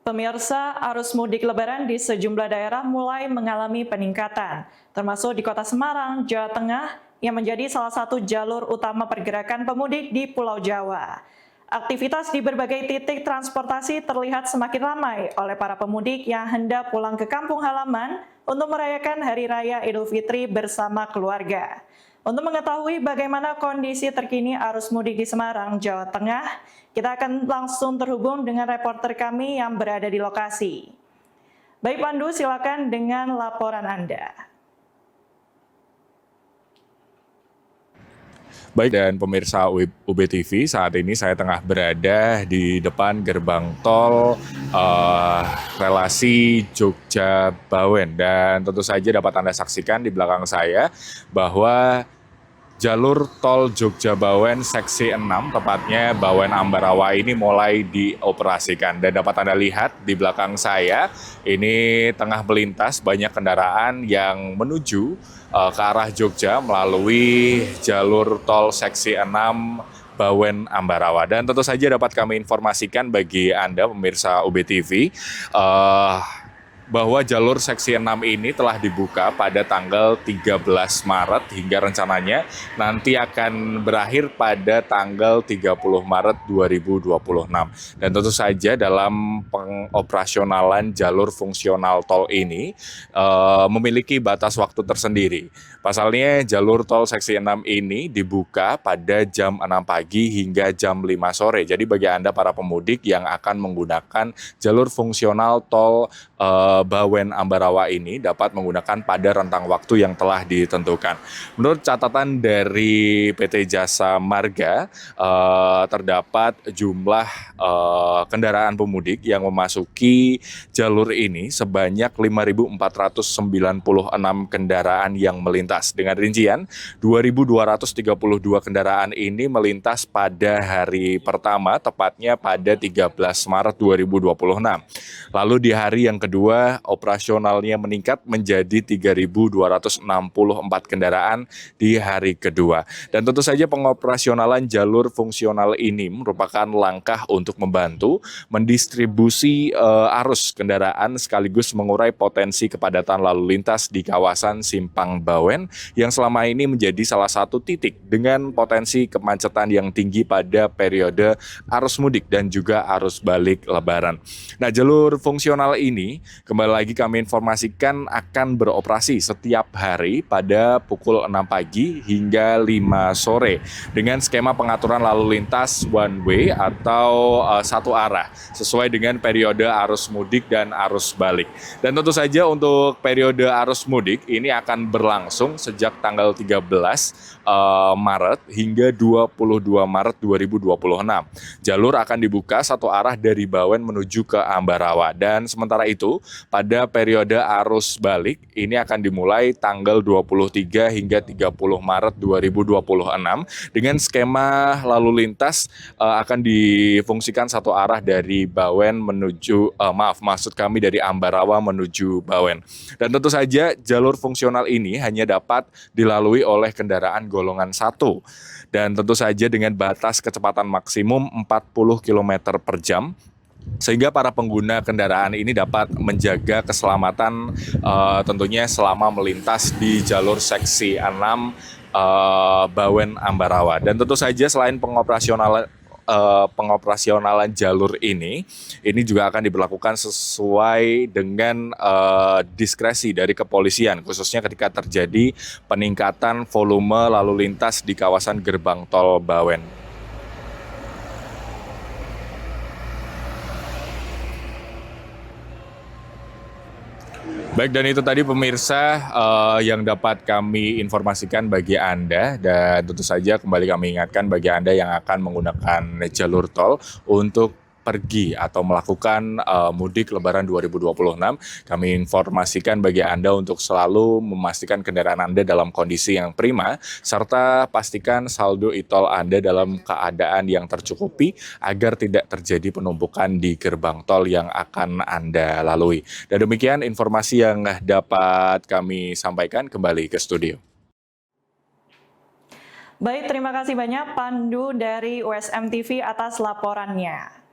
Pemirsa, arus mudik Lebaran di sejumlah daerah mulai mengalami peningkatan, termasuk di Kota Semarang, Jawa Tengah, yang menjadi salah satu jalur utama pergerakan pemudik di Pulau Jawa. Aktivitas di berbagai titik transportasi terlihat semakin ramai oleh para pemudik yang hendak pulang ke kampung halaman untuk merayakan Hari Raya Idul Fitri bersama keluarga. Untuk mengetahui bagaimana kondisi terkini arus mudik di Semarang, Jawa Tengah, kita akan langsung terhubung dengan reporter kami yang berada di lokasi. Baik Pandu, silakan dengan laporan Anda. Baik, dan pemirsa UBTV, saat ini saya tengah berada di depan gerbang tol relasi Jogja-Bawen. Dan tentu saja dapat Anda saksikan di belakang saya bahwa jalur tol Jogja-Bawen seksi 6, tepatnya Bawen Ambarawa ini mulai dioperasikan. Dan dapat Anda lihat di belakang saya, ini tengah melintas banyak kendaraan yang menuju ke arah Jogja melalui jalur tol seksi 6 Bawen Ambarawa. Dan tentu saja dapat kami informasikan bagi Anda pemirsa UBTV bahwa jalur seksi 6 ini telah dibuka pada tanggal 13 Maret hingga rencananya nanti akan berakhir pada tanggal 30 Maret 2026. Dan tentu saja dalam pengoperasionalan jalur fungsional tol ini memiliki batas waktu tersendiri. Pasalnya jalur tol seksi 6 ini dibuka pada jam 6 pagi hingga jam 5 sore. Jadi bagi Anda para pemudik yang akan menggunakan jalur fungsional tol Bawen Ambarawa ini dapat menggunakan pada rentang waktu yang telah ditentukan. Menurut catatan dari PT Jasa Marga, terdapat jumlah kendaraan pemudik yang memasuki jalur ini sebanyak 5.496 kendaraan yang melintas. Dengan rincian, 2.232 kendaraan ini melintas pada hari pertama, tepatnya pada 13 Maret 2026. Lalu di hari yang kedua, operasionalnya meningkat menjadi 3.264 kendaraan di hari kedua. Dan tentu saja pengoperasionalan jalur fungsional ini merupakan langkah untuk membantu mendistribusi arus kendaraan sekaligus mengurai potensi kepadatan lalu lintas di kawasan Simpang Bawen yang selama ini menjadi salah satu titik dengan potensi kemacetan yang tinggi pada periode arus mudik dan juga arus balik Lebaran. Nah, jalur fungsional ini kembali lagi kami informasikan akan beroperasi setiap hari pada pukul 6 pagi hingga 5 sore dengan skema pengaturan lalu lintas one way atau satu arah sesuai dengan periode arus mudik dan arus balik. Dan tentu saja untuk periode arus mudik ini akan berlangsung sejak tanggal 13 Maret hingga 22 Maret 2026. Jalur akan dibuka satu arah dari Bawen menuju ke Ambarawa. Dan sementara itu, pada periode arus balik ini akan dimulai tanggal 23 hingga 30 Maret 2026 dengan skema lalu lintas akan difungsikan satu arah dari Bawen menuju dari Ambarawa menuju Bawen. Dan tentu saja jalur fungsional ini hanya dapat dilalui oleh kendaraan golongan 1 dan tentu saja dengan batas kecepatan maksimum 40 km per jam. Sehingga para pengguna kendaraan ini dapat menjaga keselamatan tentunya selama melintas di jalur seksi 6 Bawen Ambarawa. Dan tentu saja selain pengoperasionalan jalur ini juga akan diberlakukan sesuai dengan diskresi dari kepolisian, khususnya ketika terjadi peningkatan volume lalu lintas di kawasan gerbang tol Bawen. Baik, dan itu tadi pemirsa yang dapat kami informasikan bagi Anda, dan tentu saja kembali kami ingatkan bagi Anda yang akan menggunakan jalur tol untuk pergi atau melakukan mudik Lebaran 2026, kami informasikan bagi Anda untuk selalu memastikan kendaraan Anda dalam kondisi yang prima, serta pastikan saldo e-tol Anda dalam keadaan yang tercukupi agar tidak terjadi penumpukan di gerbang tol yang akan Anda lalui. Dan demikian informasi yang dapat kami sampaikan, kembali ke studio. Baik, terima kasih banyak Pandu dari USM TV atas laporannya.